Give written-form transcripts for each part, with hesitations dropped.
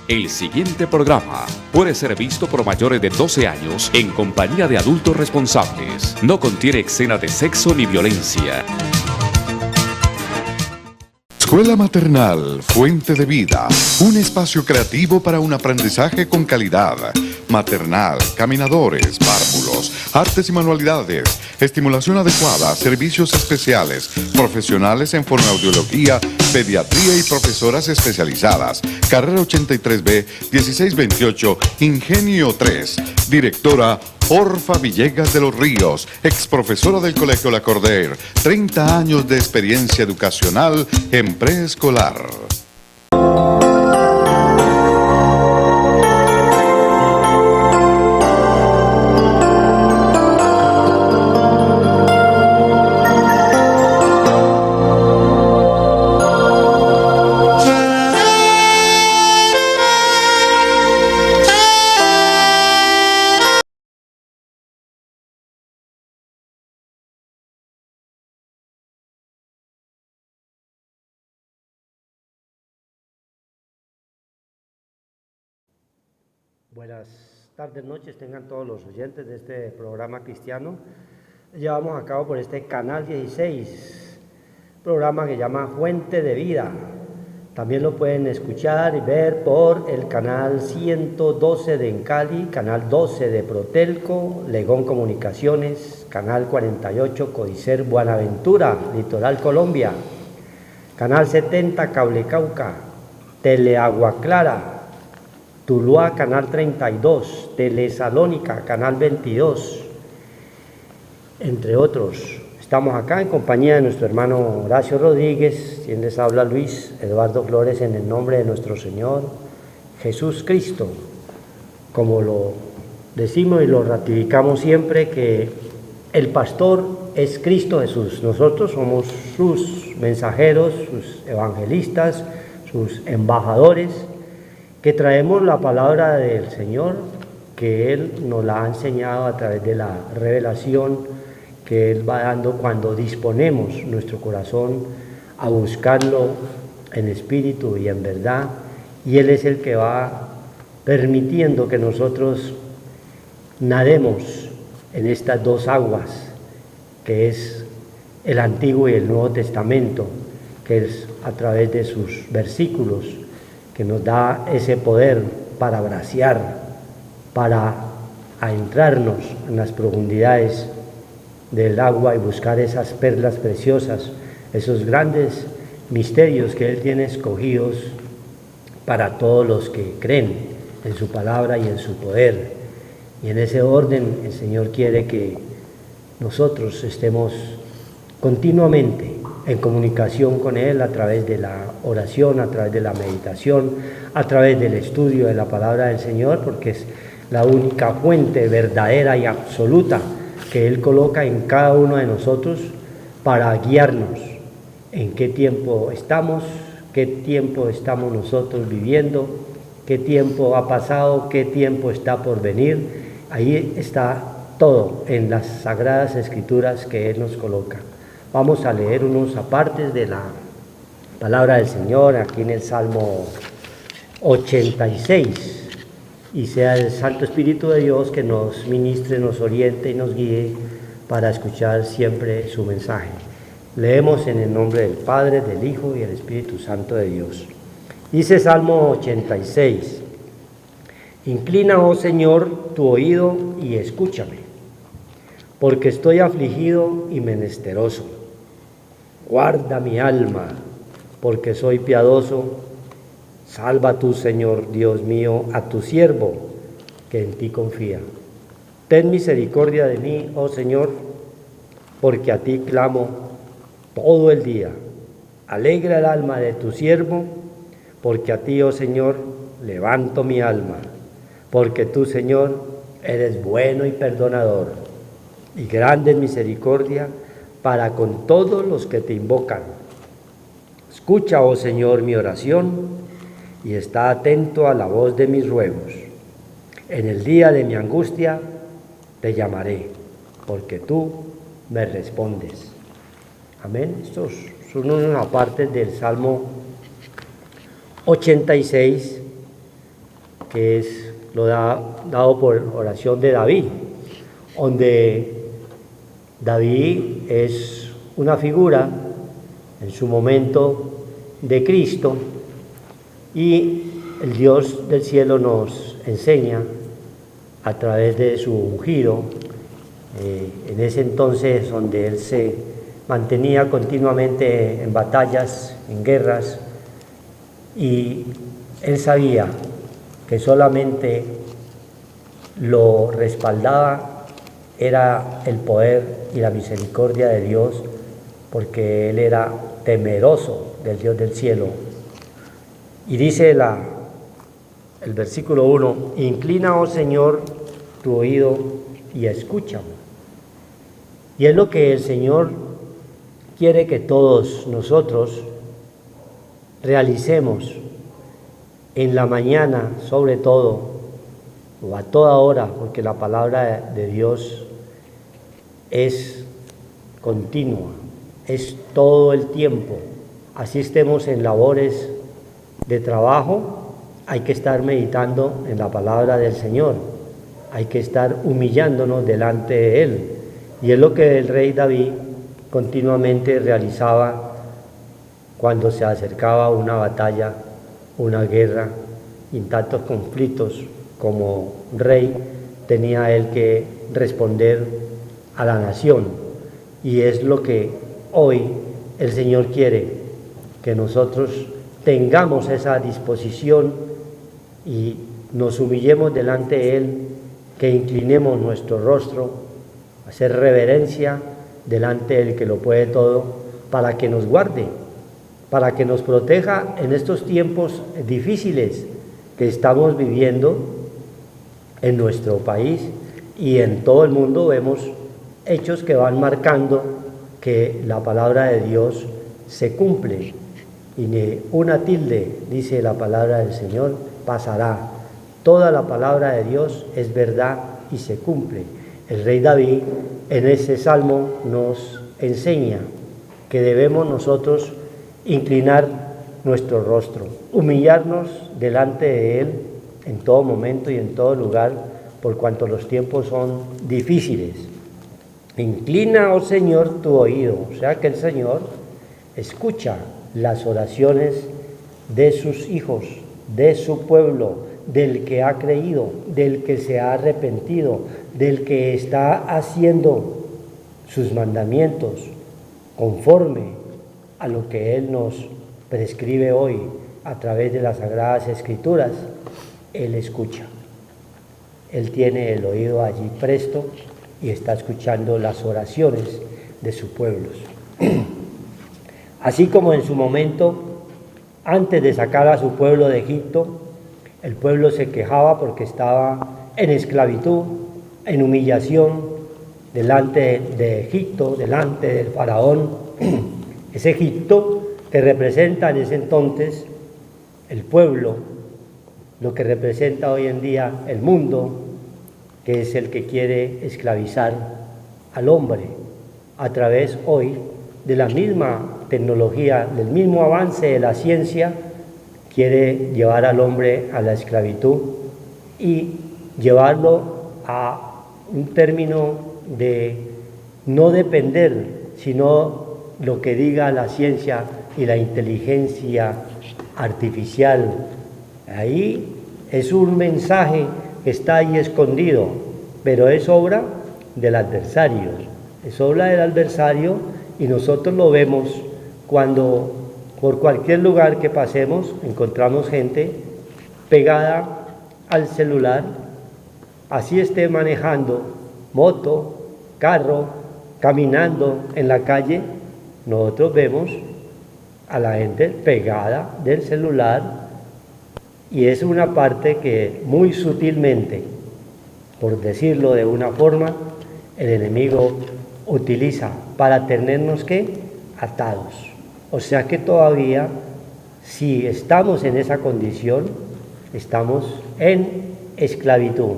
El siguiente programa puede ser visto por mayores de 12 años en compañía de adultos responsables. No contiene escenas de sexo ni violencia. Escuela Maternal Fuente de Vida, un espacio creativo para un aprendizaje con calidad. Maternal, caminadores, párvulos, artes y manualidades, estimulación adecuada, servicios especiales, profesionales en fonoaudiología, pediatría y profesoras especializadas. Carrera 83B, 1628, Ingenio 3. Directora Orfa Villegas de los Ríos, exprofesora del Colegio La Corder, 30 años de experiencia educacional en preescolar. Buenas tardes, noches, tengan todos los oyentes de este programa cristiano. Llevamos a cabo por este canal 16, programa que se llama Fuente de Vida. También lo pueden escuchar y ver por el canal 112 de Encali, canal 12 de Protelco, Legón Comunicaciones, canal 48 Codicer Buenaventura, Litoral Colombia, canal 70 Cable Cauca, Teleagua Clara, Tuluá, canal 32, Telesalónica, canal 22, entre otros. Estamos acá en compañía de nuestro hermano Horacio Rodríguez, quien les habla Luis Eduardo Flores, en el nombre de nuestro Señor Jesús Cristo. Como lo decimos y lo ratificamos siempre, que el pastor es Cristo Jesús. Nosotros somos sus mensajeros, sus evangelistas, sus embajadores, que traemos la palabra del Señor, que Él nos la ha enseñado a través de la revelación que Él va dando cuando disponemos nuestro corazón a buscarlo en espíritu y en verdad, y Él es el que va permitiendo que nosotros nademos en estas dos aguas, que es el Antiguo y el Nuevo Testamento, que es a través de sus versículos, que nos da ese poder para bracear, para adentrarnos en las profundidades del agua y buscar esas perlas preciosas, esos grandes misterios que Él tiene escogidos para todos los que creen en su palabra y en su poder. Y en ese orden el Señor quiere que nosotros estemos continuamente en comunicación con Él a través de la oración, a través de la meditación, a través del estudio de la palabra del Señor, porque es la única fuente verdadera y absoluta que Él coloca en cada uno de nosotros para guiarnos en qué tiempo estamos nosotros viviendo, qué tiempo ha pasado, qué tiempo está por venir. Ahí está todo en las Sagradas Escrituras que Él nos coloca. Vamos a leer unos apartes de la palabra del Señor aquí en el Salmo 86, y sea el Santo Espíritu de Dios que nos ministre, nos oriente y nos guíe para escuchar siempre su mensaje. Leemos en el nombre del Padre, del Hijo y del Espíritu Santo de Dios. Dice Salmo 86: Inclina, oh Señor, tu oído y escúchame, porque estoy afligido y menesteroso. Guarda mi alma, porque soy piadoso. Salva tú, Señor Dios mío, a tu siervo, que en ti confía. Ten misericordia de mí, oh Señor, porque a ti clamo todo el día. Alegra el alma de tu siervo, porque a ti, oh Señor, levanto mi alma. Porque tú, Señor, eres bueno y perdonador, y grande en misericordia para con todos los que te invocan. Escucha, oh Señor, mi oración, y está atento a la voz de mis ruegos. En el día de mi angustia te llamaré, porque tú me respondes. Amén. Estos son unas partes del Salmo 86, que es dado por oración de David, donde David es una figura en su momento de Cristo, y el Dios del cielo nos enseña a través de su ungido, en ese entonces donde él se mantenía continuamente en batallas, en guerras, y él sabía que solamente lo respaldaba era el poder y la misericordia de Dios, porque él era temeroso del Dios del cielo. Y dice el versículo 1, inclina, oh Señor, tu oído y escúchame. Y es lo que el Señor quiere que todos nosotros realicemos en la mañana, sobre todo, o a toda hora, porque la palabra de Dios es continua, es todo el tiempo. Así estemos en labores de trabajo, hay que estar meditando en la palabra del Señor, hay que estar humillándonos delante de Él. Y es lo que el rey David continuamente realizaba cuando se acercaba una batalla, una guerra, y tantos conflictos como rey tenía él que responder a la nación. Y es lo que hoy el Señor quiere, que nosotros tengamos esa disposición y nos humillemos delante de Él, que inclinemos nuestro rostro, hacer reverencia delante del que lo puede todo, para que nos guarde, para que nos proteja en estos tiempos difíciles que estamos viviendo en nuestro país y en todo el mundo. Vemos hechos que van marcando que la palabra de Dios se cumple, y ni una tilde, dice la palabra del Señor, pasará. Toda la palabra de Dios es verdad y se cumple. El rey David en ese salmo nos enseña que debemos nosotros inclinar nuestro rostro, humillarnos delante de Él en todo momento y en todo lugar, por cuanto los tiempos son difíciles. Inclina, oh Señor, tu oído, o sea que el Señor escucha las oraciones de sus hijos, de su pueblo, del que ha creído, del que se ha arrepentido, del que está haciendo sus mandamientos conforme a lo que Él nos prescribe hoy a través de las Sagradas Escrituras. Él escucha. Él tiene el oído allí presto y está escuchando las oraciones de sus pueblos. Así como en su momento, antes de sacar a su pueblo de Egipto, el pueblo se quejaba porque estaba en esclavitud, en humillación, delante de Egipto, delante del faraón. Ese Egipto que representa en ese entonces el pueblo, lo que representa hoy en día el mundo, que es el que quiere esclavizar al hombre a través hoy de la misma tecnología, del mismo avance de la ciencia. Quiere llevar al hombre a la esclavitud y llevarlo a un término de no depender, sino lo que diga la ciencia y la inteligencia artificial. Ahí es un mensaje que está ahí escondido, pero es obra del adversario, es obra del adversario, y nosotros lo vemos cuando por cualquier lugar que pasemos encontramos gente pegada al celular, así esté manejando moto, carro, caminando en la calle. Nosotros vemos a la gente pegada del celular, y es una parte que muy sutilmente, por decirlo de una forma, el enemigo utiliza para tenernos ¿qué? Atados. O sea que todavía, si estamos en esa condición, estamos en esclavitud.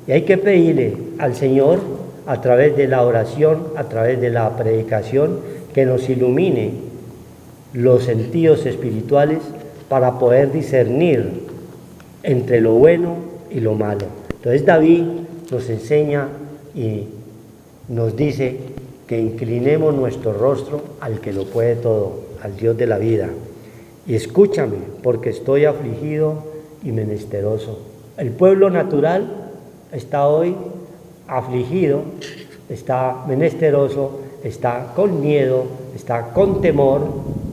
Y hay que pedirle al Señor, a través de la oración, a través de la predicación, que nos ilumine los sentidos espirituales para poder discernir entre lo bueno y lo malo. Entonces David nos enseña y nos dice que inclinemos nuestro rostro al que lo puede todo, al Dios de la vida. Y escúchame, porque estoy afligido y menesteroso. El pueblo natural está hoy afligido, está menesteroso, está con miedo, está con temor,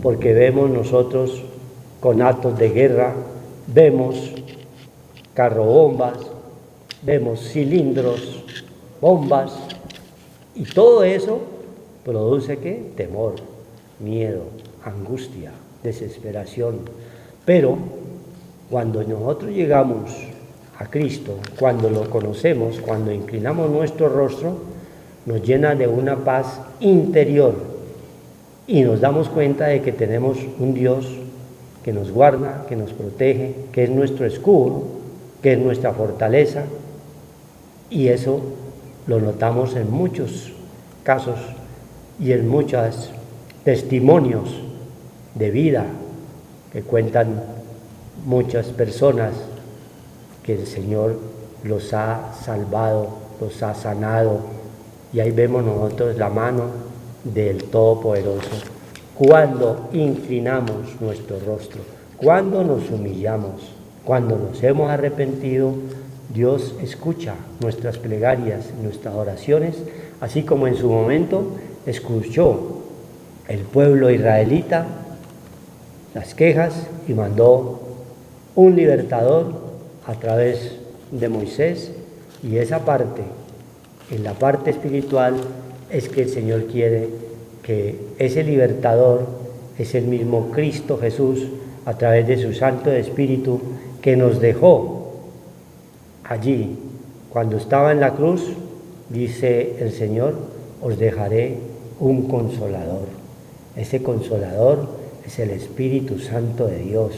porque vemos nosotros con actos de guerra, vemos carrobombas, vemos cilindros, bombas, y todo eso produce ¿qué? Temor, miedo, angustia, desesperación. Pero cuando nosotros llegamos a Cristo, cuando lo conocemos, cuando inclinamos nuestro rostro, nos llena de una paz interior y nos damos cuenta de que tenemos un Dios que nos guarda, que nos protege, que es nuestro escudo, que es nuestra fortaleza, y eso lo notamos en muchos casos y en muchos testimonios de vida que cuentan muchas personas que el Señor los ha salvado, los ha sanado, y ahí vemos nosotros la mano del Todopoderoso. Cuando inclinamos nuestro rostro, cuando nos humillamos, cuando nos hemos arrepentido, Dios escucha nuestras plegarias, nuestras oraciones, así como en su momento escuchó el pueblo israelita las quejas y mandó un libertador a través de Moisés. Y esa parte, en la parte espiritual, es que el Señor quiere que ese libertador es el mismo Cristo Jesús, a través de su Santo Espíritu, que nos dejó allí. Cuando estaba en la cruz, dice el Señor, os dejaré un consolador. Ese consolador es el Espíritu Santo de Dios,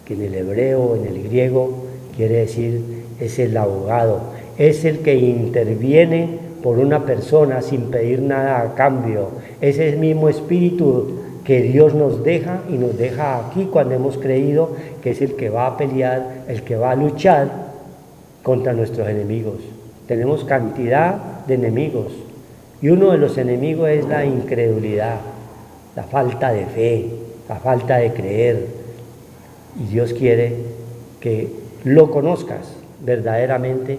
que en el hebreo, en el griego, quiere decir, es el abogado, es el que interviene por una persona sin pedir nada a cambio. Ese mismo Espíritu que Dios nos deja y nos deja aquí cuando hemos creído, que es el que va a pelear, el que va a luchar contra nuestros enemigos. Tenemos cantidad de enemigos y uno de los enemigos es la incredulidad, la falta de fe, la falta de creer. Y Dios quiere que lo conozcas verdaderamente,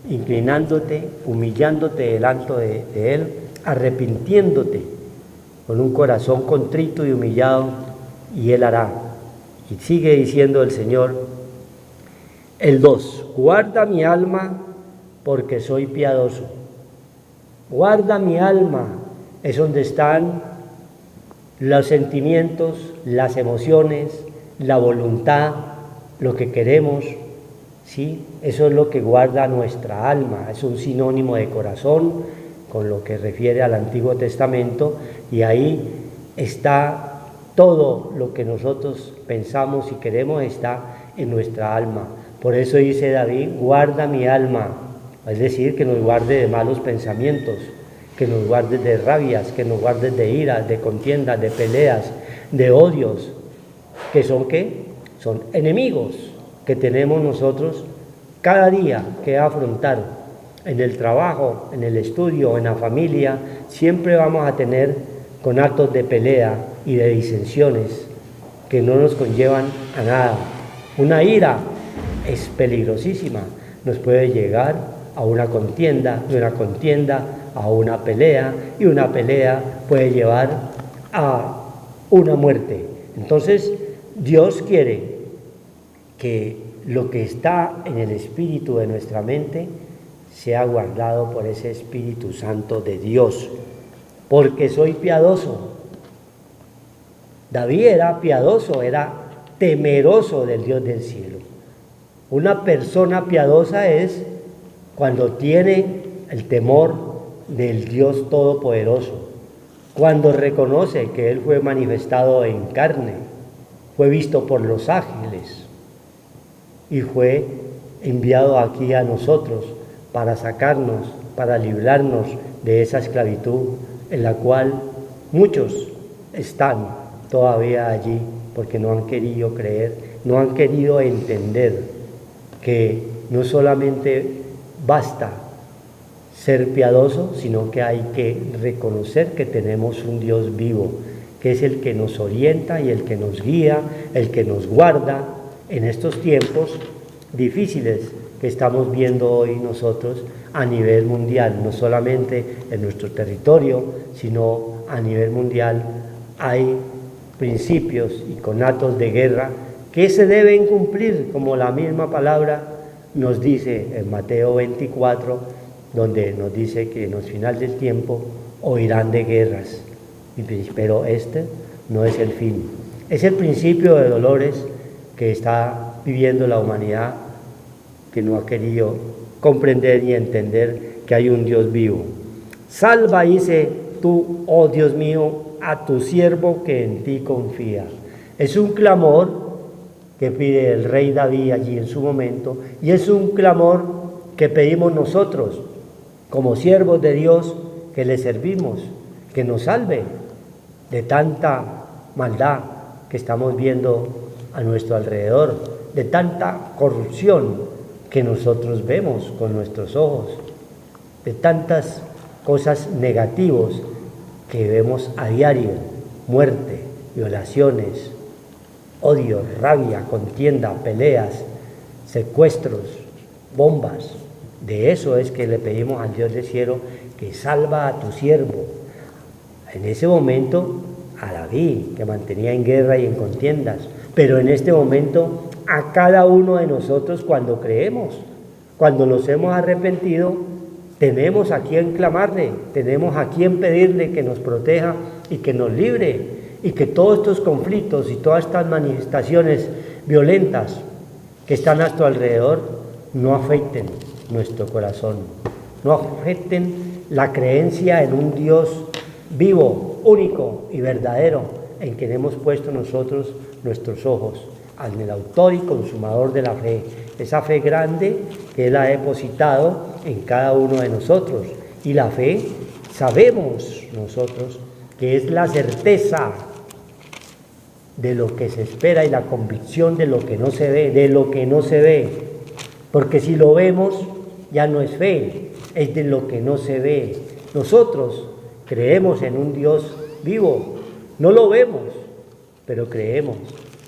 inclinándote, humillándote delante de Él, arrepintiéndote con un corazón contrito y humillado, y Él hará. Y sigue diciendo el Señor, el 2, guarda mi alma porque soy piadoso. Guarda mi alma, es donde están los sentimientos, las emociones, la voluntad, lo que queremos, ¿sí? Eso es lo que guarda nuestra alma, es un sinónimo de corazón con lo que refiere al Antiguo Testamento, y ahí está todo lo que nosotros pensamos y queremos, está en nuestra alma. Por eso dice David, guarda mi alma, es decir, que nos guarde de malos pensamientos, que nos guarde de rabias, que nos guarde de iras, de contiendas, de peleas, de odios, que son ¿qué? Son enemigos que tenemos nosotros cada día que afrontar. En el trabajo, en el estudio, en la familia, siempre vamos a tener con actos de pelea y de disensiones que no nos conllevan a nada. Una ira es peligrosísima, nos puede llegar a una contienda, de una contienda a una pelea, y una pelea puede llevar a una muerte. Entonces, Dios quiere que lo que está en el espíritu de nuestra mente sea guardado por ese Espíritu Santo de Dios, porque soy piadoso. David era piadoso, era temeroso del Dios del cielo. Una persona piadosa es cuando tiene el temor del Dios Todopoderoso, cuando reconoce que Él fue manifestado en carne, fue visto por los ángeles y fue enviado aquí a nosotros para sacarnos, para librarnos de esa esclavitud en la cual muchos están todavía allí porque no han querido creer, no han querido entender que no solamente basta ser piadoso, sino que hay que reconocer que tenemos un Dios vivo, que es el que nos orienta y el que nos guía, el que nos guarda en estos tiempos difíciles que estamos viendo hoy nosotros a nivel mundial, no solamente en nuestro territorio, sino a nivel mundial. Hay principios y conatos de guerra que se deben cumplir, como la misma palabra nos dice en Mateo 24, donde nos dice que en el final del tiempo oirán de guerras, pero este no es el fin, es el principio de dolores que está viviendo la humanidad, que no ha querido comprender y entender que hay un Dios vivo. Salva, dice tú, oh Dios mío, a tu siervo que en ti confía. Es un clamor que pide el rey David allí en su momento, y es un clamor que pedimos nosotros como siervos de Dios que le servimos, que nos salve de tanta maldad que estamos viendo a nuestro alrededor, de tanta corrupción que nosotros vemos con nuestros ojos, de tantas cosas negativas que vemos a diario: muerte, violaciones, odio, rabia, contienda, peleas, secuestros, bombas. De eso es que le pedimos al Dios del cielo que salva a tu siervo. En ese momento a David, que mantenía en guerra y en contiendas, pero en este momento a cada uno de nosotros, cuando creemos, cuando nos hemos arrepentido, tenemos a quien clamarle, tenemos a quien pedirle que nos proteja y que nos libre, y que todos estos conflictos y todas estas manifestaciones violentas que están a nuestro alrededor no afecten nuestro corazón, no afecten la creencia en un Dios vivo, único y verdadero, en quien hemos puesto nosotros nuestros ojos, al el autor y consumador de la fe, esa fe grande que Él ha depositado en cada uno de nosotros. Y la fe, sabemos nosotros, que es la certeza de lo que se espera y la convicción de lo que no se ve, porque si lo vemos ya no es fe, es de lo que no se ve. Nosotros creemos en un Dios vivo, no lo vemos, pero creemos,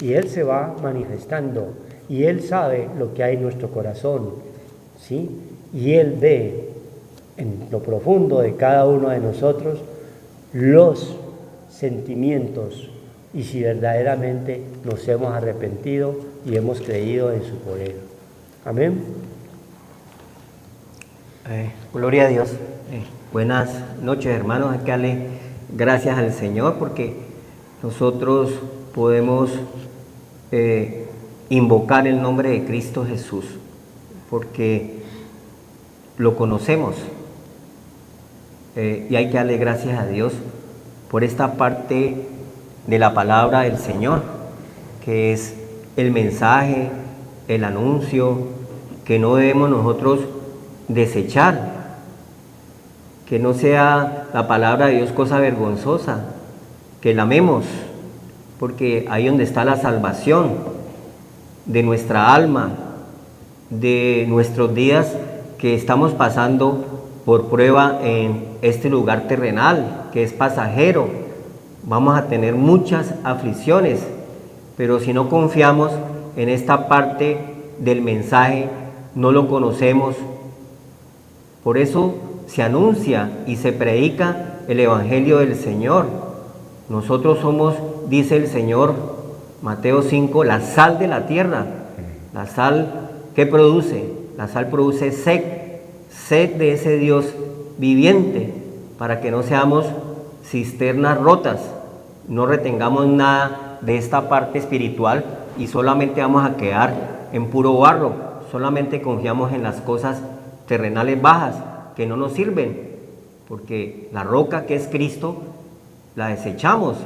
y Él se va manifestando, y Él sabe lo que hay en nuestro corazón, ¿sí? Y Él ve en lo profundo de cada uno de nosotros los sentimientos, y si verdaderamente nos hemos arrepentido y hemos creído en su poder. Amén. Gloria a Dios. Buenas noches, hermanos. Hay que darle gracias al Señor porque nosotros podemos invocar el nombre de Cristo Jesús, porque lo conocemos, y hay que darle gracias a Dios por esta parte de la palabra del Señor, que es el mensaje, el anuncio, que no debemos nosotros desechar, que no sea la palabra de Dios cosa vergonzosa, que la amemos, porque ahí donde está la salvación de nuestra alma, de nuestros días que estamos pasando por prueba en este lugar terrenal, que es pasajero. Vamos a tener muchas aflicciones, pero si no confiamos en esta parte del mensaje, no lo conocemos. Por eso se anuncia y se predica el Evangelio del Señor. Nosotros somos, dice el Señor, Mateo 5, la sal de la tierra. La sal, ¿qué produce? La sal produce sed de ese Dios viviente, para que no seamos cisternas rotas, no retengamos nada de esta parte espiritual y solamente vamos a quedar en puro barro, solamente confiamos en las cosas terrenales bajas que no nos sirven, porque la roca que es Cristo la desechamos,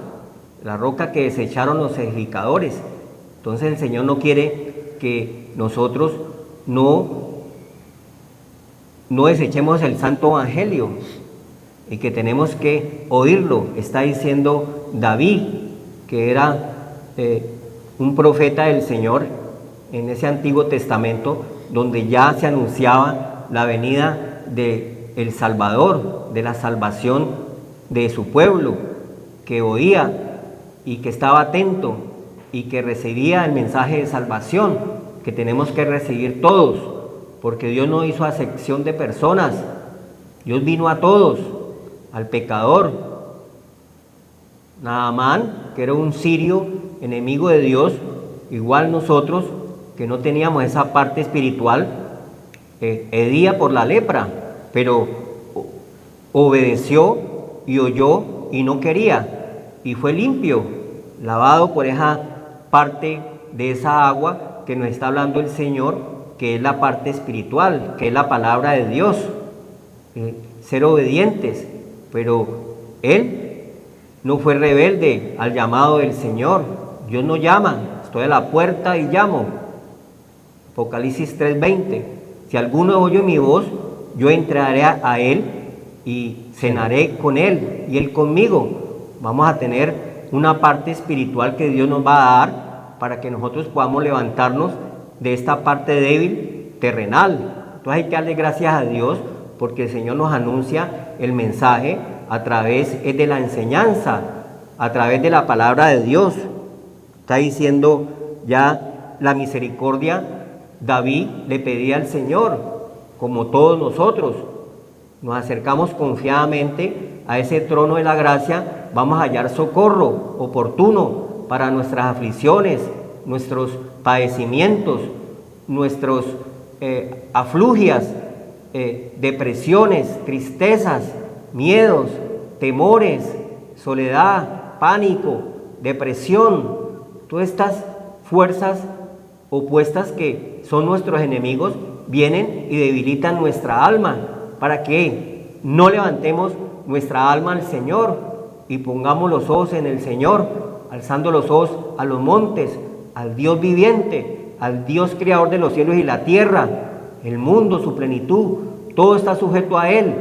la roca que desecharon los edificadores. Entonces el Señor no quiere que nosotros no desechemos el santo evangelio y que tenemos que oírlo. Está diciendo David, que era un profeta del Señor, en ese Antiguo Testamento, donde ya se anunciaba la venida del Salvador, de la salvación de su pueblo, que oía y que estaba atento y que recibía el mensaje de salvación que tenemos que recibir todos, porque Dios no hizo acepción de personas. Dios vino a todos, al pecador. Naamán, que era un sirio enemigo de Dios, igual nosotros, que no teníamos esa parte espiritual, hedía por la lepra, pero obedeció y oyó y no quería, y fue limpio, lavado por esa parte de esa agua que nos está hablando el Señor, que es la parte espiritual, que es la palabra de Dios. Ser obedientes, pero él no fue rebelde al llamado del Señor. Dios no llama, estoy a la puerta y llamo. Apocalipsis 3:20. Si alguno oye mi voz, yo entraré a él y cenaré con él y él conmigo. Vamos a tener una parte espiritual que Dios nos va a dar para que nosotros podamos levantarnos de esta parte débil terrenal. Entonces hay que darle gracias a Dios, porque el Señor nos anuncia el mensaje a través de la enseñanza, a través de la palabra de Dios. Está diciendo ya la misericordia. David le pedía al Señor, como todos nosotros, nos acercamos confiadamente a ese trono de la gracia, vamos a hallar socorro oportuno para nuestras aflicciones, nuestros padecimientos, nuestros aflugias, depresiones, tristezas, miedos, temores, soledad, pánico, depresión, todas estas fuerzas opuestas que son nuestros enemigos vienen y debilitan nuestra alma para que no levantemos nuestra alma al Señor y pongamos los ojos en el Señor, alzando los ojos a los montes, al Dios viviente, al Dios creador de los cielos y la tierra, el mundo, su plenitud, todo está sujeto a Él.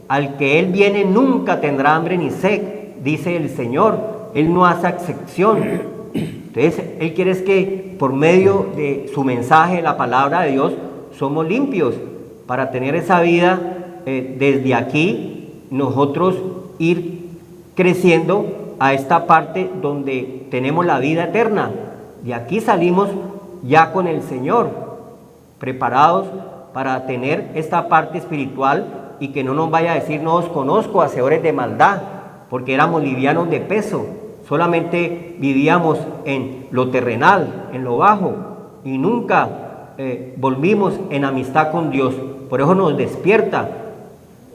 Al que Él viene nunca tendrá hambre ni sed, dice el Señor. Él no hace excepción. Entonces, Él quiere es que por medio de su mensaje, la palabra de Dios, somos limpios para tener esa vida desde aquí, nosotros ir creciendo a esta parte donde tenemos la vida eterna. De aquí salimos ya con el Señor, preparados para tener esta parte espiritual y que no nos vaya a decir no os conozco, hacedores de maldad, porque éramos livianos de peso, solamente vivíamos en lo terrenal, en lo bajo, y nunca volvimos en amistad con Dios. Por eso nos despierta.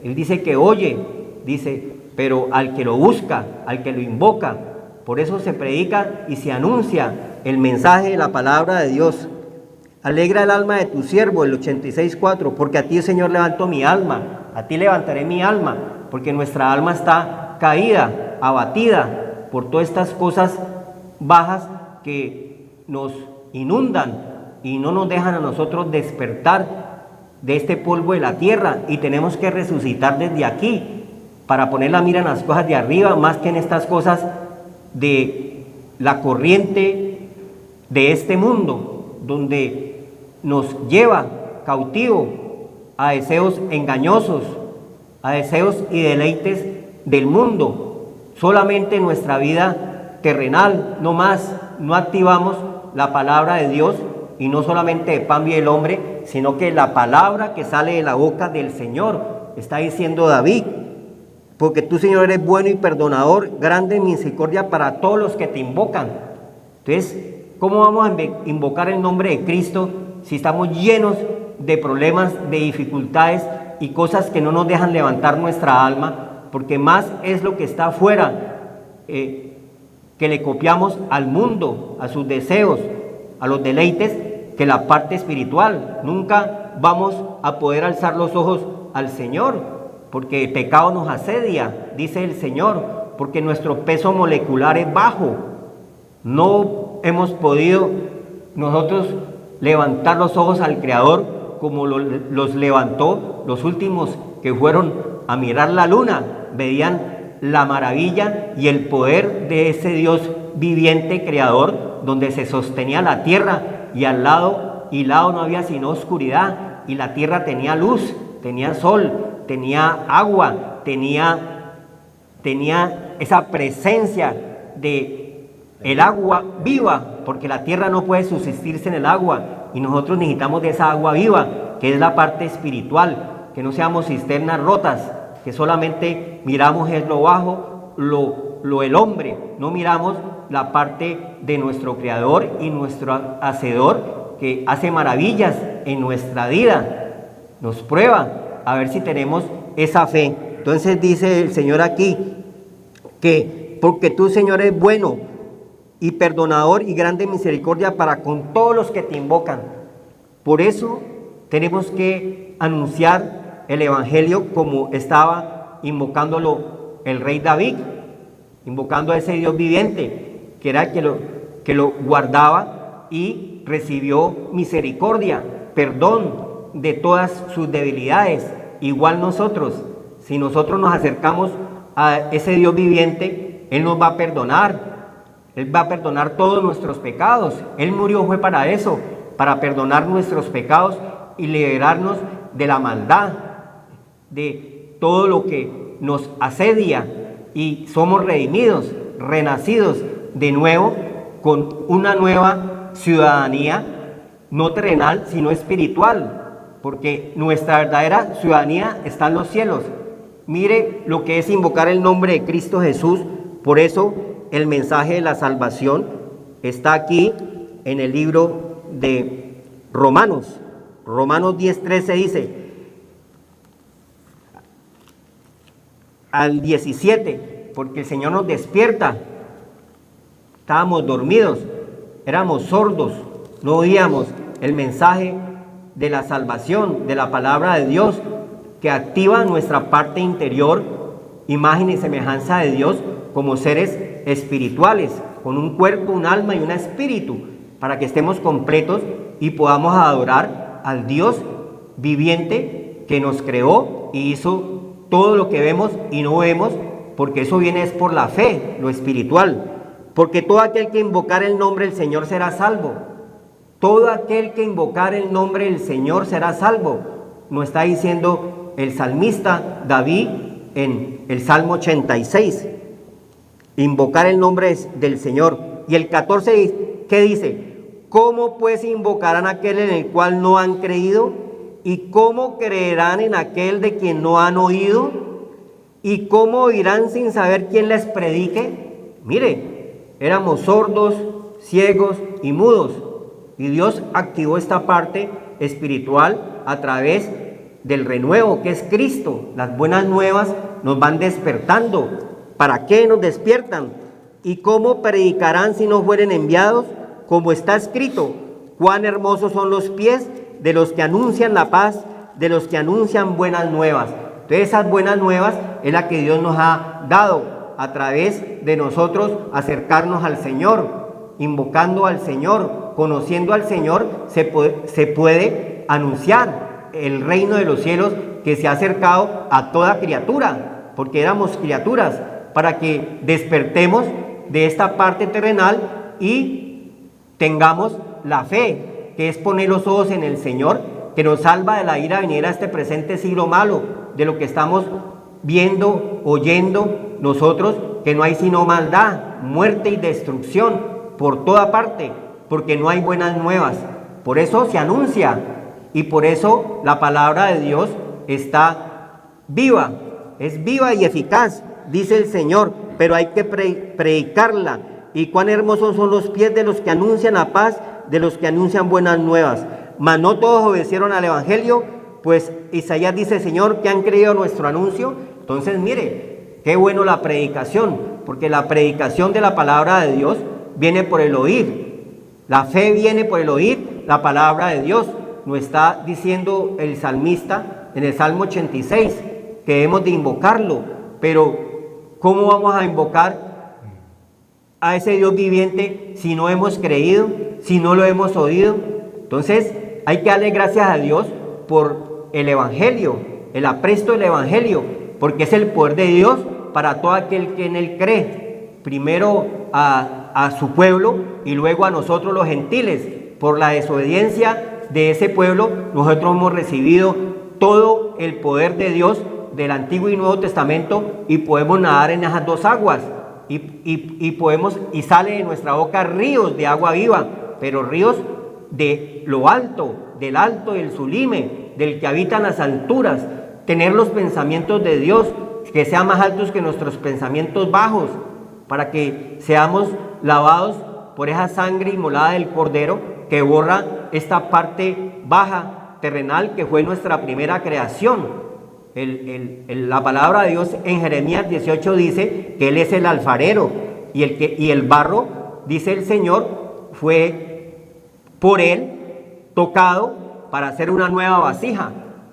Él dice que oye, dice, pero al que lo busca, al que lo invoca, por eso se predica y se anuncia el mensaje de la palabra de Dios. Alegra el alma de tu siervo, el 86:4, porque a ti, Señor, levanto mi alma, a ti levantaré mi alma, porque nuestra alma está caída, abatida por todas estas cosas bajas que nos inundan y no nos dejan a nosotros despertar de este polvo de la tierra, y tenemos que resucitar desde aquí para poner la mira en las cosas de arriba, más que en estas cosas de la corriente de este mundo, donde nos lleva cautivo a deseos engañosos, a deseos y deleites del mundo. Solamente en nuestra vida terrenal, no más, no activamos la palabra de Dios, y no solamente de pan vive el hombre, sino que la palabra que sale de la boca del Señor, está diciendo David, porque tú, Señor, eres bueno y perdonador, grande en misericordia para todos los que te invocan. Entonces, ¿cómo vamos a invocar el nombre de Cristo si estamos llenos de problemas, de dificultades y cosas que no nos dejan levantar nuestra alma? Porque más es lo que está afuera, que le copiamos al mundo, a sus deseos, a los deleites, que la parte espiritual. Nunca vamos a poder alzar los ojos al Señor, porque el pecado nos asedia, dice el Señor, porque nuestro peso molecular es bajo. No hemos podido nosotros levantar los ojos al Creador como los levantó los últimos que fueron a mirar la luna. Veían la maravilla y el poder de ese Dios viviente, creador, donde se sostenía la tierra y al lado y lado no había sino oscuridad, y la tierra tenía luz, tenía sol, tenía agua, tenía esa presencia de el agua viva, porque la tierra no puede subsistirse en el agua, y nosotros necesitamos de esa agua viva, que es la parte espiritual, que no seamos cisternas rotas, que solamente miramos es lo bajo, el hombre, no miramos la parte de nuestro Creador y nuestro Hacedor, que hace maravillas en nuestra vida, nos prueba a ver si tenemos esa fe. Entonces dice el Señor aquí, que porque tú, Señor, eres bueno y perdonador y grande misericordia para con todos los que te invocan. Por eso tenemos que anunciar el Evangelio como estaba invocándolo el rey David, invocando a ese Dios viviente, que era el que lo guardaba y recibió misericordia, perdón de todas sus debilidades. Igual nosotros, si nosotros nos acercamos a ese Dios viviente, Él nos va a perdonar. Él va a perdonar todos nuestros pecados. Él murió fue para eso, para perdonar nuestros pecados y liberarnos de la maldad, de todo lo que nos asedia, y somos redimidos, renacidos de nuevo, con una nueva ciudadanía, no terrenal, sino espiritual, porque nuestra verdadera ciudadanía está en los cielos. Mire lo que es invocar el nombre de Cristo Jesús. Por eso el mensaje de la salvación está aquí en el libro de Romanos. Romanos 10:13 dice, al 17, porque el Señor nos despierta. Estábamos dormidos, éramos sordos, no oíamos el mensaje de la salvación, de la palabra de Dios, que activa nuestra parte interior, imagen y semejanza de Dios, como seres espirituales, con un cuerpo, un alma y un espíritu, para que estemos completos y podamos adorar al Dios viviente que nos creó y hizo todo lo que vemos y no vemos, porque eso viene es por la fe, lo espiritual. Porque todo aquel que invocar el nombre del Señor será salvo. Todo aquel que invocar el nombre del Señor será salvo. Nos está diciendo el salmista David en el Salmo 86. Invocar el nombre del Señor. Y el 14, ¿qué dice? ¿Cómo pues invocarán aquel en el cual no han creído? ¿Y cómo creerán en aquel de quien no han oído? ¿Y cómo oirán sin saber quién les predique? Mire, éramos sordos, ciegos y mudos. Y Dios activó esta parte espiritual a través del renuevo que es Cristo. Las buenas nuevas nos van despertando. ¿Para qué nos despiertan? ¿Y cómo predicarán si no fueren enviados? Como está escrito, cuán hermosos son los pies de los que anuncian la paz, de los que anuncian buenas nuevas. Entonces esas buenas nuevas es la que Dios nos ha dado a través de nosotros acercarnos al Señor, invocando al Señor, conociendo al Señor, se puede anunciar el reino de los cielos que se ha acercado a toda criatura, porque éramos criaturas, para que despertemos de esta parte terrenal y tengamos la fe, que es poner los ojos en el Señor, que nos salva de la ira venidera a este presente siglo malo, de lo que estamos viendo, oyendo nosotros, que no hay sino maldad, muerte y destrucción por toda parte, porque no hay buenas nuevas. Por eso se anuncia y por eso la palabra de Dios está viva, es viva y eficaz, dice el Señor, pero hay que predicarla. Y cuán hermosos son los pies de los que anuncian la paz, de los que anuncian buenas nuevas. Mas no todos obedecieron al Evangelio, pues Isaías dice, Señor, que han creído nuestro anuncio. Entonces, mire, qué bueno la predicación, porque la predicación de la palabra de Dios viene por el oír. La fe viene por el oír la palabra de Dios. Nos está diciendo el salmista en el Salmo 86, que debemos de invocarlo. Pero, ¿cómo vamos a invocar a ese Dios viviente si no hemos creído, si no lo hemos oído? Entonces hay que darle gracias a Dios por el Evangelio, el apresto del Evangelio, porque es el poder de Dios para todo aquel que en él cree, primero a su pueblo y luego a nosotros los gentiles, por la desobediencia de ese pueblo, nosotros hemos recibido todo el poder de Dios del Antiguo y Nuevo Testamento y podemos nadar en esas dos aguas y sale de nuestra boca ríos de agua viva, pero ríos de lo alto, del alto, del sublime, del que habita en las alturas, tener los pensamientos de Dios que sean más altos que nuestros pensamientos bajos, para que seamos lavados por esa sangre inmolada del Cordero que borra esta parte baja, terrenal, que fue nuestra primera creación. La palabra de Dios en Jeremías 18 dice que Él es el alfarero y el barro, dice el Señor, fue por Él tocado para hacer una nueva vasija.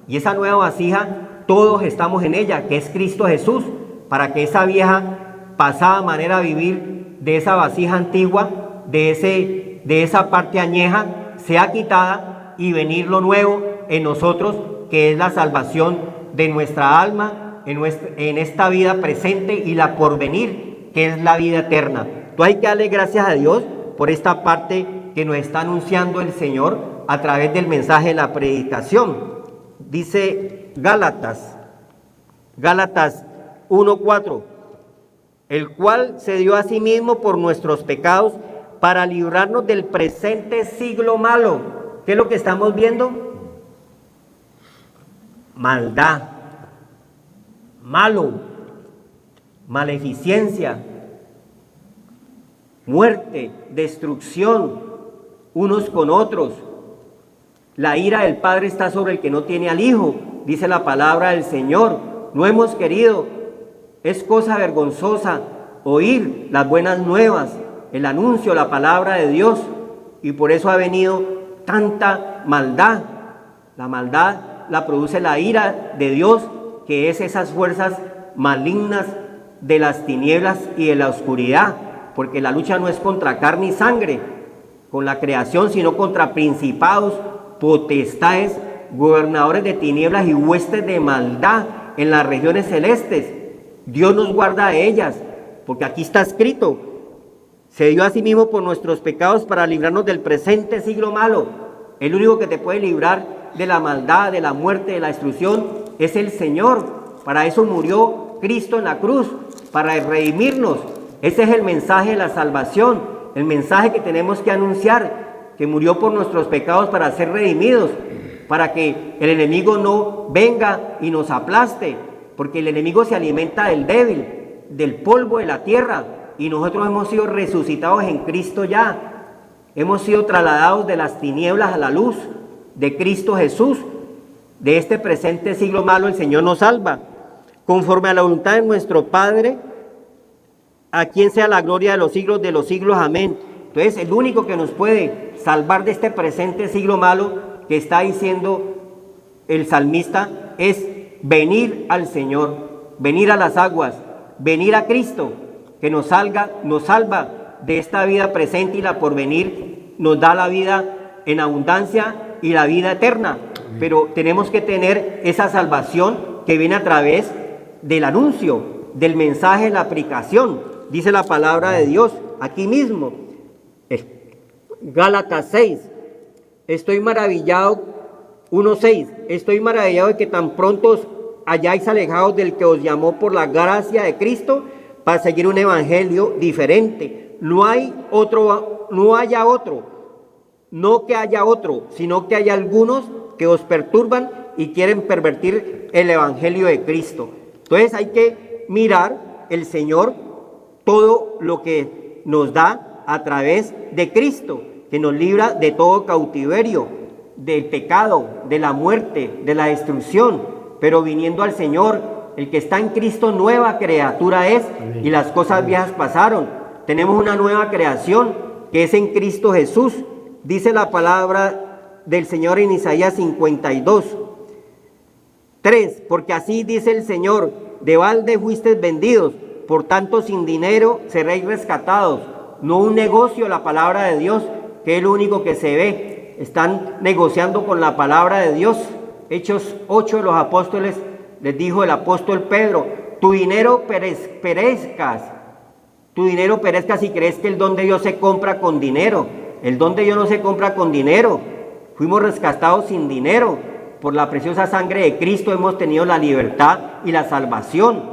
Y esa nueva vasija, todos estamos en ella, que es Cristo Jesús, para que esa vieja pasada manera de vivir de esa vasija antigua, de esa parte añeja, sea quitada y venir lo nuevo en nosotros, que es la salvación de nuestra alma en esta vida presente y la porvenir, que es la vida eterna. Entonces hay que darle gracias a Dios por esta parte que nos está anunciando el Señor a través del mensaje de la predicación. Dice Gálatas 1:4, el cual se dio a sí mismo por nuestros pecados para librarnos del presente siglo malo. ¿Qué es lo que estamos viendo? Maldad, malo, maleficencia, muerte, destrucción, unos con otros. La ira del Padre está sobre el que no tiene al Hijo, dice la palabra del Señor. No hemos querido, es cosa vergonzosa oír las buenas nuevas, el anuncio, la palabra de Dios, y por eso ha venido tanta maldad. La maldad la produce la ira de Dios, que es esas fuerzas malignas de las tinieblas y de la oscuridad, porque la lucha no es contra carne y sangre, con la creación, sino contra principados, potestades, gobernadores de tinieblas y huestes de maldad en las regiones celestes. Dios nos guarda de ellas, porque aquí está escrito: se dio a sí mismo por nuestros pecados para librarnos del presente siglo malo. El único que te puede librar de la maldad, de la muerte, de la destrucción, es el Señor. Para eso murió Cristo en la cruz, para redimirnos. Ese es el mensaje de la salvación, el mensaje que tenemos que anunciar, que murió por nuestros pecados para ser redimidos, para que el enemigo no venga y nos aplaste, porque el enemigo se alimenta del débil, del polvo de la tierra, y nosotros hemos sido resucitados en Cristo ya. Hemos sido trasladados de las tinieblas a la luz de Cristo Jesús. De este presente siglo malo el Señor nos salva, conforme a la voluntad de nuestro Padre, a quien sea la gloria de los siglos, amén. Entonces el único que nos puede salvar de este presente siglo malo que está diciendo el salmista es venir al Señor, venir a las aguas, venir a Cristo, que nos salva de esta vida presente y la porvenir, nos da la vida en abundancia y la vida eterna. Pero tenemos que tener esa salvación que viene a través del anuncio, del mensaje, la aplicación. Dice la palabra de Dios aquí mismo, Gálatas 6, estoy maravillado, 1:6, estoy maravillado de que tan pronto os hayáis alejados del que os llamó por la gracia de Cristo para seguir un evangelio diferente. No haya otro, no que haya otro, sino que haya algunos que os perturban y quieren pervertir el evangelio de Cristo. Entonces hay que mirar el Señor, todo lo que nos da a través de Cristo, que nos libra de todo cautiverio, del pecado, de la muerte, de la destrucción. Pero viniendo al Señor, el que está en Cristo, nueva criatura es, y las cosas viejas pasaron. Tenemos una nueva creación que es en Cristo Jesús. Dice la palabra del Señor en Isaías 52:3, porque así dice el Señor: de balde fuisteis vendidos, por tanto sin dinero seréis rescatados. No un negocio, la palabra de Dios, que es lo único que se ve. Están negociando con la palabra de Dios. Hechos 8 de los apóstoles, les dijo el apóstol Pedro: tu dinero perezca si crees que el don de Dios se compra con dinero. El don de Dios no se compra con dinero. Fuimos rescatados sin dinero. Por la preciosa sangre de Cristo hemos tenido la libertad y la salvación.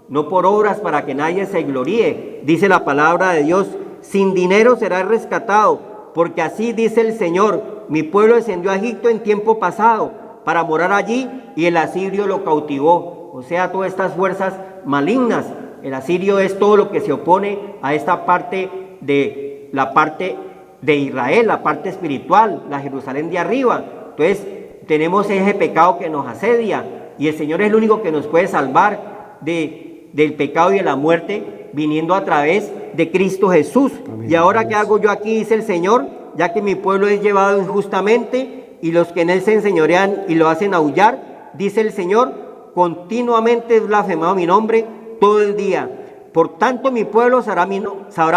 No por obras para que nadie se gloríe. Dice la palabra de Dios, sin dinero será rescatado, porque así dice el Señor, mi pueblo descendió a Egipto en tiempo pasado para morar allí y el asirio lo cautivó. O sea, todas estas fuerzas malignas. El asirio es todo lo que se opone a esta parte de la parte de Israel, la parte espiritual, la Jerusalén de arriba. Entonces tenemos ese pecado que nos asedia y el Señor es el único que nos puede salvar del pecado y de la muerte, viniendo a través de Cristo Jesús. Amén. Y ahora, ¿qué hago yo aquí? Dice el Señor, ya que mi pueblo es llevado injustamente y los que en él se enseñorean y lo hacen aullar, dice el Señor, continuamente es blasfemado mi nombre todo el día. Por tanto mi pueblo sabrá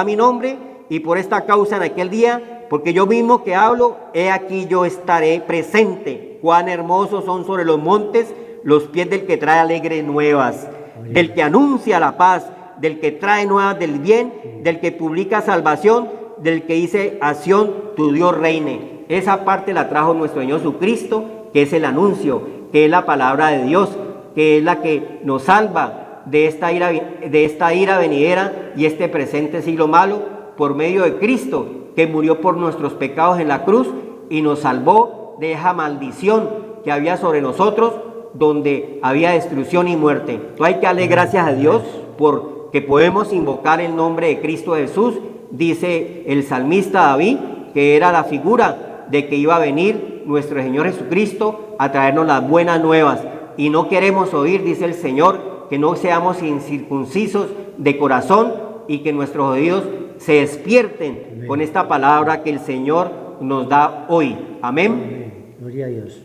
mi nombre, y por esta causa en aquel día, porque yo mismo que hablo, he aquí yo estaré presente. Cuán hermosos son sobre los montes los pies del que trae alegres nuevas, del que anuncia la paz, del que trae nuevas del bien, del que publica salvación, del que dice a Sión, tu Dios reine. Esa parte la trajo nuestro Señor Jesucristo, que es el anuncio, que es la palabra de Dios, que es la que nos salva de esta ira venidera y este presente siglo malo, por medio de Cristo, que murió por nuestros pecados en la cruz y nos salvó de esa maldición que había sobre nosotros, donde había destrucción y muerte. Entonces hay que darle gracias a Dios porque podemos invocar el nombre de Cristo Jesús. Dice el salmista David que era la figura de que iba a venir nuestro Señor Jesucristo a traernos las buenas nuevas. Y no queremos oír, dice el Señor, que no seamos incircuncisos de corazón y que nuestros oídos se despierten. Amén. Con esta palabra que el Señor nos da hoy. Amén. Amén. Gloria a Dios.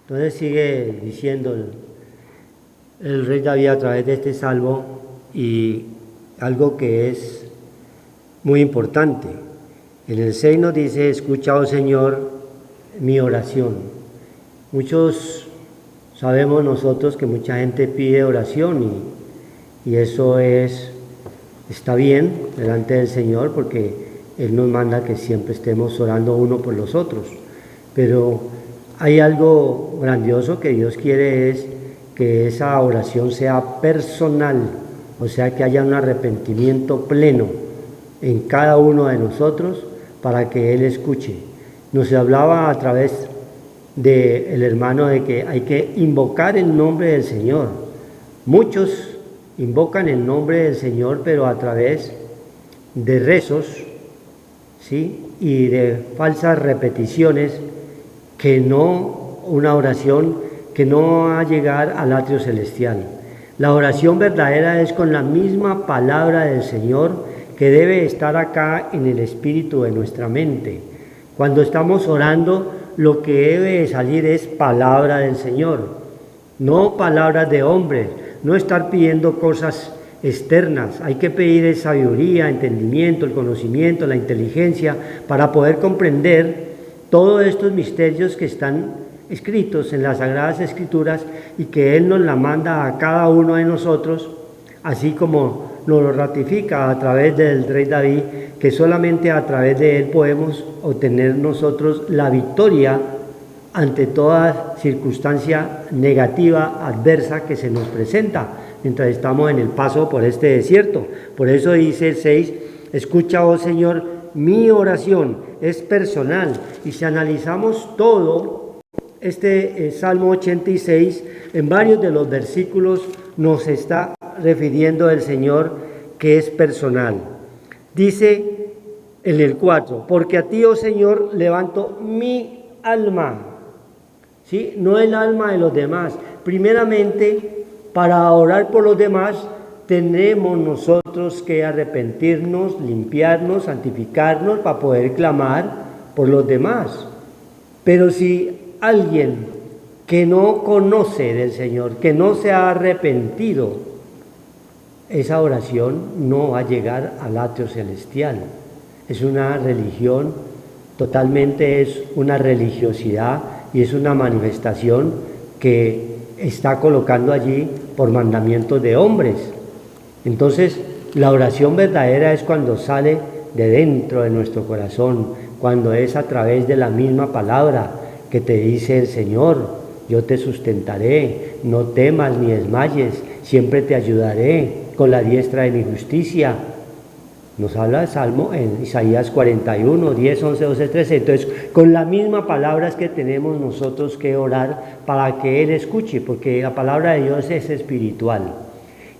Entonces sigue diciendo el rey David a través de este salmo, y algo que es muy importante. En el 6 nos dice, escucha, oh Señor, mi oración. Muchos sabemos nosotros que mucha gente pide oración y eso está bien delante del Señor, porque Él nos manda que siempre estemos orando uno por los otros. Pero hay algo grandioso que Dios quiere, es que esa oración sea personal, o sea, que haya un arrepentimiento pleno en cada uno de nosotros para que Él escuche. Nos hablaba a través del hermano de que hay que invocar el nombre del Señor. Muchos invocan el nombre del Señor, pero a través de rezos, ¿sí?, y de falsas repeticiones, una oración que no va a llegar al atrio celestial. La oración verdadera es con la misma palabra del Señor, que debe estar acá en el espíritu de nuestra mente. Cuando estamos orando, lo que debe salir es palabra del Señor, no palabras de hombres, no estar pidiendo cosas externas. Hay que pedir sabiduría, entendimiento, el conocimiento, la inteligencia, para poder comprender todos estos misterios que están escritos en las Sagradas Escrituras y que Él nos la manda a cada uno de nosotros, así como nos lo ratifica a través del rey David, que solamente a través de él podemos obtener nosotros la victoria ante toda circunstancia negativa, adversa que se nos presenta mientras estamos en el paso por este desierto. Por eso dice el 6, escucha, oh Señor, mi oración, es personal. Y si analizamos todo este Salmo 86, en varios de los versículos nos está refiriendo el Señor que es personal. Dice en el 4, porque a ti, oh Señor, levanto mi alma, ¿sí?, no el alma de los demás. Primeramente, para orar por los demás, tenemos nosotros que arrepentirnos, limpiarnos, santificarnos para poder clamar por los demás. Pero si alguien que no conoce del Señor, que no se ha arrepentido, esa oración no va a llegar al atrio celestial. Es una religión, totalmente es una religiosidad y es una manifestación que está colocando allí por mandamientos de hombres. Entonces, la oración verdadera es cuando sale de dentro de nuestro corazón, cuando es a través de la misma palabra que te dice el Señor: yo te sustentaré, no temas ni desmayes, siempre te ayudaré con la diestra de mi justicia. Nos habla el Salmo en Isaías 41, 10, 11, 12, 13. Entonces, con la misma palabra es que tenemos nosotros que orar para que Él escuche, porque la palabra de Dios es espiritual.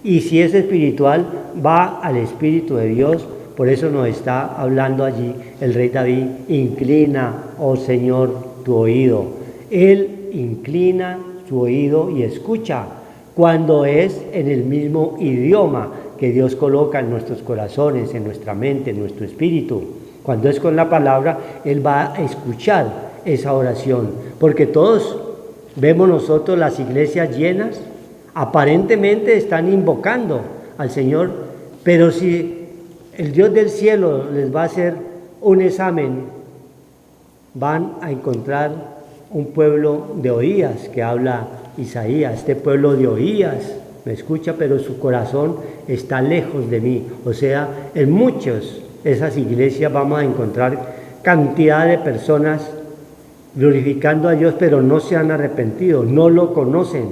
Y si es espiritual, va al Espíritu de Dios. Por eso nos está hablando allí el rey David: inclina, oh Señor, tu oído. Él inclina su oído y escucha cuando es en el mismo idioma que Dios coloca en nuestros corazones, en nuestra mente, en nuestro espíritu. Cuando es con la palabra, Él va a escuchar esa oración, porque todos vemos nosotros las iglesias llenas, aparentemente están invocando al Señor, pero si el Dios del cielo les va a hacer un examen, van a encontrar un pueblo de oídas, que habla Isaías. Este pueblo de oídas me escucha, pero su corazón está lejos de mí. O sea, en muchas de esas iglesias vamos a encontrar cantidad de personas glorificando a Dios, pero no se han arrepentido, no lo conocen.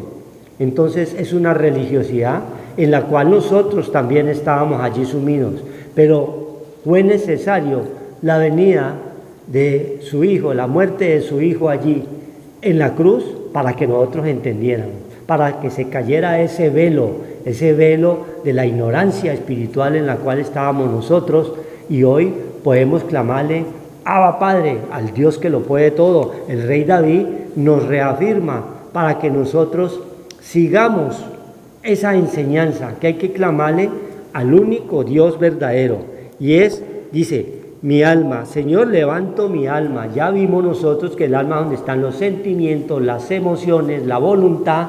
Entonces es una religiosidad en la cual nosotros también estábamos allí sumidos, pero fue necesario la venida de su Hijo, la muerte de su Hijo allí en la cruz, para que nosotros entendiéramos, para que se cayera ese velo de la ignorancia espiritual en la cual estábamos nosotros, y hoy podemos clamarle: Abba Padre, al Dios que lo puede todo. El rey David nos reafirma para que nosotros sigamos esa enseñanza, que hay que clamarle al único Dios verdadero. Y dice: mi alma, Señor, levanto mi alma. Ya vimos nosotros que el alma es donde están los sentimientos, las emociones, la voluntad,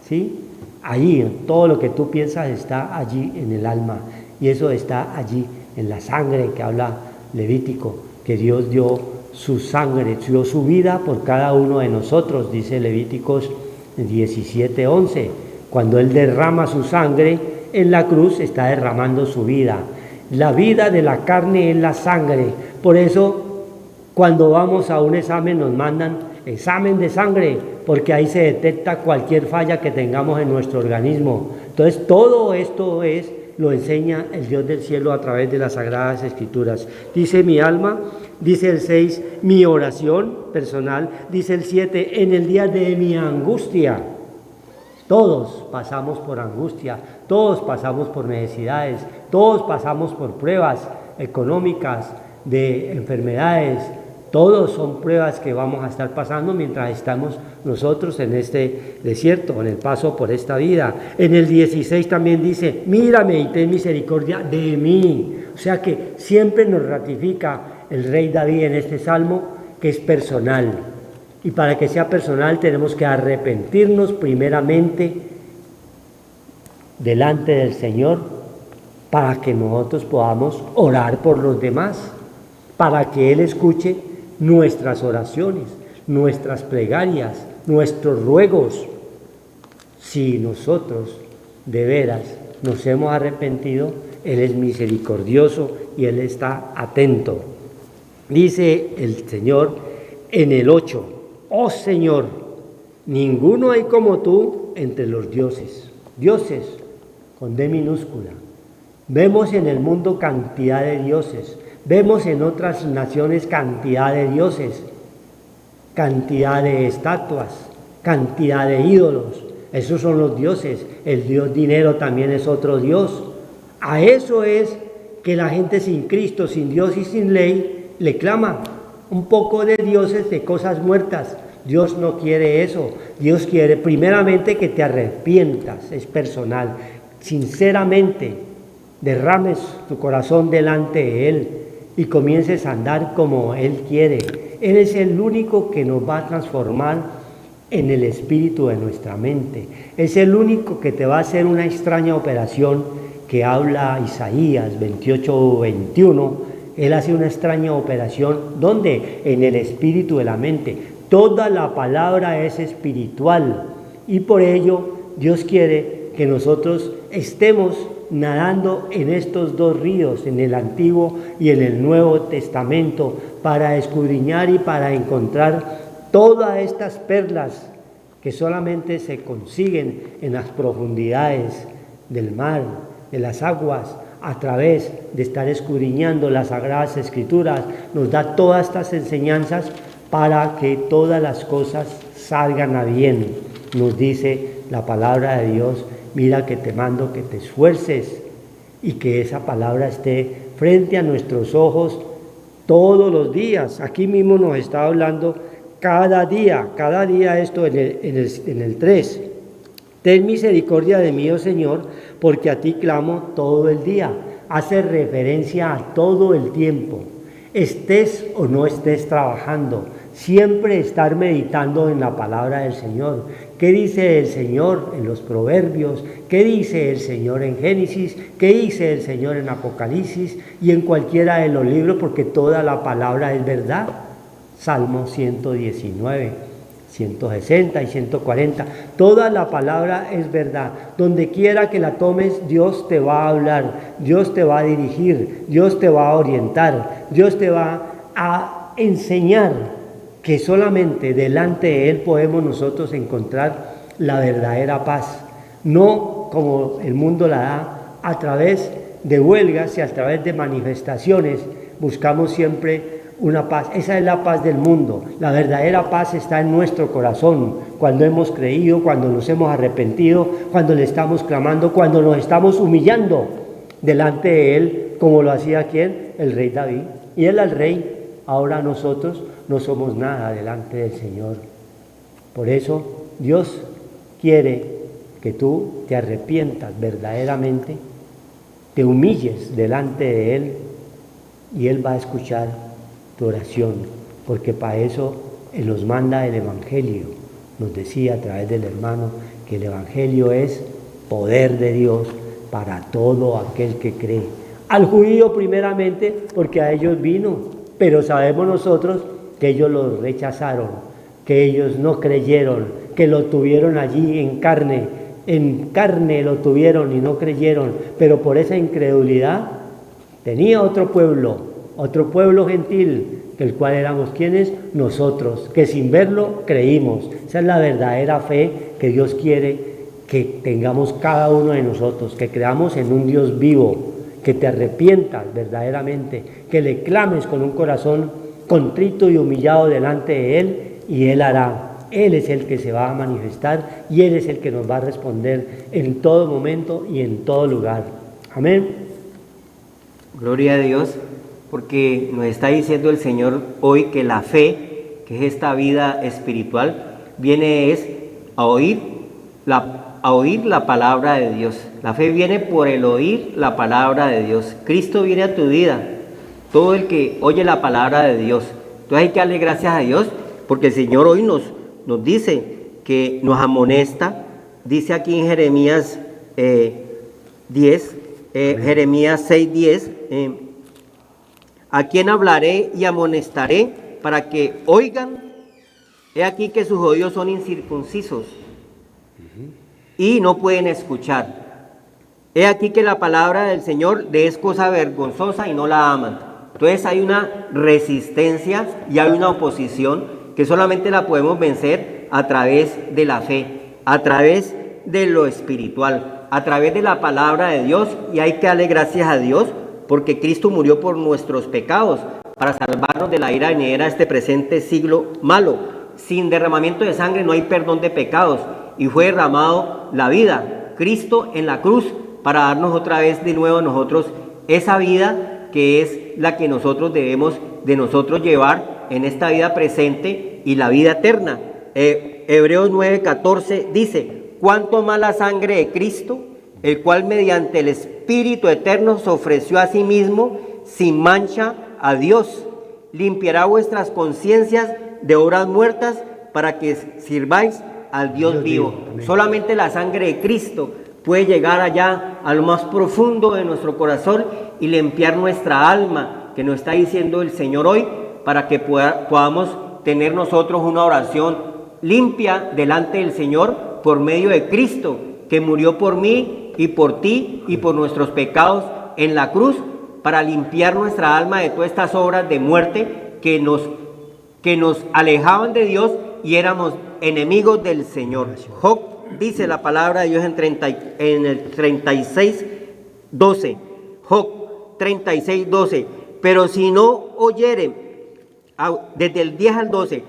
¿sí? Allí, todo lo que tú piensas está allí en el alma. Y eso está allí en la sangre que habla Levítico, que Dios dio su sangre, dio su vida por cada uno de nosotros, dice Levíticos 17:11. Cuando Él derrama su sangre en la cruz, está derramando su vida. La vida de la carne es la sangre. Por eso, cuando vamos a un examen, nos mandan examen de sangre, porque ahí se detecta cualquier falla que tengamos en nuestro organismo. Entonces, todo esto lo enseña el Dios del cielo a través de las Sagradas Escrituras. Dice mi alma, dice el 6, mi oración personal, dice el 7, en el día de mi angustia. Todos pasamos por angustia, todos pasamos por necesidades, todos pasamos por pruebas económicas, de enfermedades. Todos son pruebas que vamos a estar pasando mientras estamos nosotros en este desierto, en el paso por esta vida. En el 16 también dice: mírame y ten misericordia de mí. O sea que siempre nos ratifica el rey David en este salmo que es personal. Y para que sea personal tenemos que arrepentirnos primeramente delante del Señor, para que nosotros podamos orar por los demás, para que Él escuche nuestras oraciones, nuestras plegarias, nuestros ruegos. Si nosotros de veras nos hemos arrepentido, Él es misericordioso y Él está atento. Dice el Señor en el 8: oh Señor, ninguno hay como tú entre los dioses. Dioses con D minúscula. Vemos en el mundo cantidad de dioses. Vemos en otras naciones cantidad de dioses, cantidad de estatuas, cantidad de ídolos. Esos son los dioses. El dios dinero también es otro dios. A eso es que la gente sin Cristo, sin Dios y sin ley, le clama un poco de dioses, de cosas muertas. Dios no quiere eso. Dios quiere primeramente que te arrepientas, es personal. Sinceramente, derrames tu corazón delante de Él y comiences a andar como Él quiere. Él es el único que nos va a transformar en el espíritu de nuestra mente. Es el único que te va a hacer una extraña operación que habla Isaías 28:21. Él hace una extraña operación. ¿Dónde? En el espíritu de la mente. Toda la palabra es espiritual y por ello Dios quiere que nosotros estemos nadando en estos dos ríos, en el Antiguo y en el Nuevo Testamento, para escudriñar y para encontrar todas estas perlas que solamente se consiguen en las profundidades del mar, de las aguas, a través de estar escudriñando las Sagradas Escrituras. Nos da todas estas enseñanzas para que todas las cosas salgan a bien. Nos dice la palabra de Dios: mira que te mando que te esfuerces, y que esa palabra esté frente a nuestros ojos todos los días. Aquí mismo nos está hablando cada día esto en el 3. Ten misericordia de mí, oh Señor, porque a ti clamo todo el día. Hace referencia a todo el tiempo. Estés o no estés trabajando, siempre estar meditando en la palabra del Señor. ¿Qué dice el Señor en los Proverbios? ¿Qué dice el Señor en Génesis? ¿Qué dice el Señor en Apocalipsis? Y en cualquiera de los libros, porque toda la palabra es verdad. Salmo 119, 160 y 140. Toda la palabra es verdad. Donde quiera que la tomes, Dios te va a hablar, Dios te va a dirigir, Dios te va a orientar, Dios te va a enseñar que solamente delante de Él podemos nosotros encontrar la verdadera paz. No como el mundo la da, a través de huelgas y a través de manifestaciones. Buscamos siempre una paz. Esa es la paz del mundo. La verdadera paz está en nuestro corazón, cuando hemos creído, cuando nos hemos arrepentido, cuando le estamos clamando, cuando nos estamos humillando delante de Él, como lo hacía ¿quién? El rey David. Y Él al rey. Ahora nosotros no somos nada delante del Señor. Por eso Dios quiere que tú te arrepientas verdaderamente, te humilles delante de Él, y Él va a escuchar tu oración, porque para eso Él nos manda el Evangelio. Nos decía a través del hermano que el Evangelio es poder de Dios para todo aquel que cree. Al judío primeramente, porque a ellos vino, pero sabemos nosotros que ellos lo rechazaron, que ellos no creyeron, que lo tuvieron allí en carne lo tuvieron y no creyeron, pero por esa incredulidad tenía otro pueblo gentil, el cual éramos ¿quiénes? Nosotros, que sin verlo creímos. Esa es la verdadera fe que Dios quiere que tengamos cada uno de nosotros, que creamos en un Dios vivo, que te arrepientas verdaderamente, que le clames con un corazón contrito y humillado delante de Él, y Él hará. Él es el que se va a manifestar, y Él es el que nos va a responder en todo momento y en todo lugar. Amén. Gloria a Dios, porque nos está diciendo el Señor hoy que la fe, que es esta vida espiritual, viene a oír la palabra de Dios. La fe viene por el oír la palabra de Dios. Cristo viene a tu vida, todo el que oye la palabra de Dios. Entonces hay que darle gracias a Dios, porque el Señor hoy nos dice, que nos amonesta. Dice aquí en Jeremías 6:10, ¿a quién hablaré y amonestaré para que oigan? He aquí que sus oídos son incircuncisos y no pueden escuchar. He aquí que la palabra del Señor le es cosa vergonzosa y no la aman. Entonces hay una resistencia y hay una oposición que solamente la podemos vencer a través de la fe, a través de lo espiritual, a través de la palabra de Dios. Y hay que darle gracias a Dios porque Cristo murió por nuestros pecados para salvarnos de la ira venidera de este presente siglo malo. Sin derramamiento de sangre no hay perdón de pecados, y fue derramado la vida, Cristo en la cruz, para darnos otra vez de nuevo a nosotros esa vida que es la que nosotros debemos de nosotros llevar en esta vida presente y la vida eterna. Hebreos 9:14 dice: cuánto más la sangre de Cristo, el cual mediante el Espíritu eterno se ofreció a sí mismo sin mancha a Dios, limpiará vuestras conciencias de obras muertas para que sirváis al Dios vivo. Solamente la sangre de Cristo puede llegar allá a lo más profundo de nuestro corazón y limpiar nuestra alma, que nos está diciendo el Señor hoy, para que podamos tener nosotros una oración limpia delante del Señor por medio de Cristo, que murió por mí y por ti y por nuestros pecados en la cruz, para limpiar nuestra alma de todas estas obras de muerte que nos alejaban de Dios y éramos enemigos del Señor. Job dice la palabra de Dios en el 36:12. Job 36:12. Pero si no oyeren, desde el 10 al 12,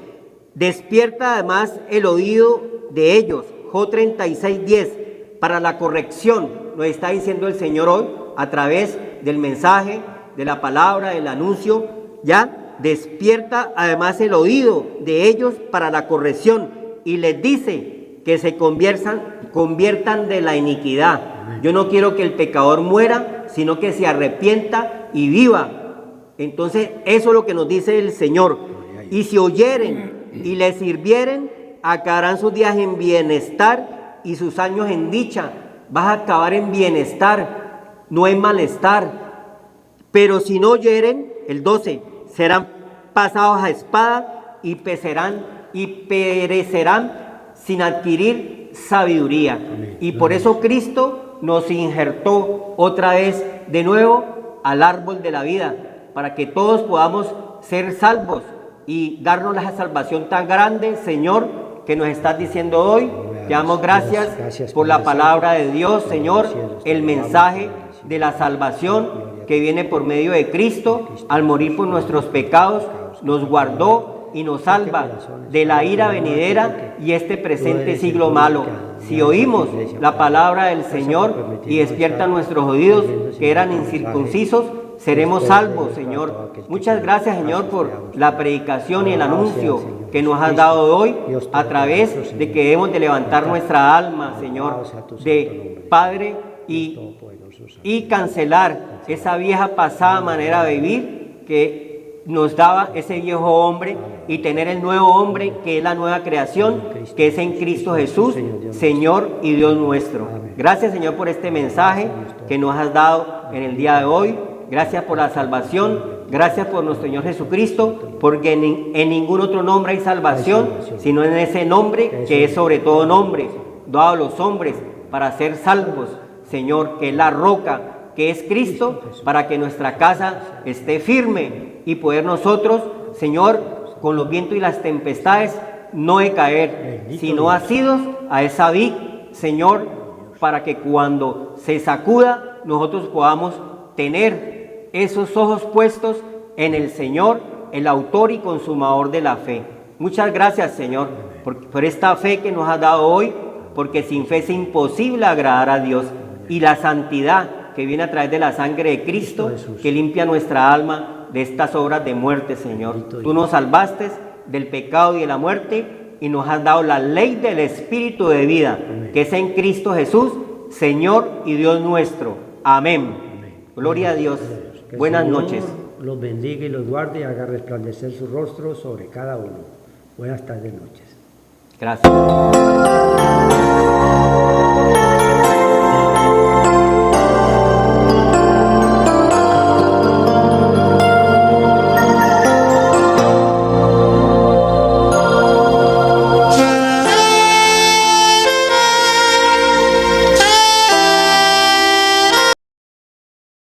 despierta además el oído de ellos. Job 36:10. Para la corrección, nos está diciendo el Señor hoy, a través del mensaje, de la palabra, del anuncio, ya despierta además el oído de ellos para la corrección y les dice que se conviertan de la iniquidad. Yo no quiero que el pecador muera, sino que se arrepienta y viva. Entonces, eso es lo que nos dice el Señor. Y si oyeren y les sirvieren, acabarán sus días en bienestar y sus años en dicha. Vas a acabar en bienestar, no en malestar. Pero si no oyeren, el 12, serán pasados a espada y perecerán sin adquirir sabiduría. Y por eso Cristo nos injertó otra vez de nuevo al árbol de la vida, para que todos podamos ser salvos y darnos la salvación tan grande, Señor, que nos estás diciendo hoy. Te damos gracias por la palabra de Dios, Señor, el mensaje de la salvación que viene por medio de Cristo. Al morir por nuestros pecados, nos guardó y nos salva de la ira venidera y este presente siglo malo. Si oímos la palabra del Señor y despierta nuestros oídos que eran incircuncisos, seremos salvos, Señor. Muchas gracias, Señor, por la predicación y el anuncio que nos has dado hoy, a través de que debemos de levantar nuestra alma, Señor, de Padre, y cancelar esa vieja pasada manera de vivir que nos daba ese viejo hombre, y tener el nuevo hombre que es la nueva creación, que es en Cristo Jesús, Señor y Dios nuestro. Gracias, Señor, por este mensaje que nos has dado en el día de hoy. Gracias por la salvación, gracias por nuestro Señor Jesucristo, porque en ningún otro nombre hay salvación, sino en ese nombre que es sobre todo nombre, dado a los hombres para ser salvos, Señor, que es la roca, que es Cristo, para que nuestra casa esté firme y poder nosotros, Señor, con los vientos y las tempestades, no decaer, sino asidos a esa vid, Señor, para que cuando se sacuda, nosotros podamos tener esos ojos puestos en el Señor, el autor y consumador de la fe. Muchas gracias, Señor, por esta fe que nos has dado hoy, porque sin fe es imposible agradar a Dios. Y la santidad que viene a través de la sangre de Cristo, que limpia nuestra alma de estas obras de muerte, Señor. Tú nos salvaste del pecado y de la muerte y nos has dado la ley del Espíritu de vida, que es en Cristo Jesús, Señor y Dios nuestro. Amén. Gloria a Dios. Buenas noches. Los bendiga y los guarde y haga resplandecer su rostro sobre cada uno. Buenas tardes, noches. Gracias.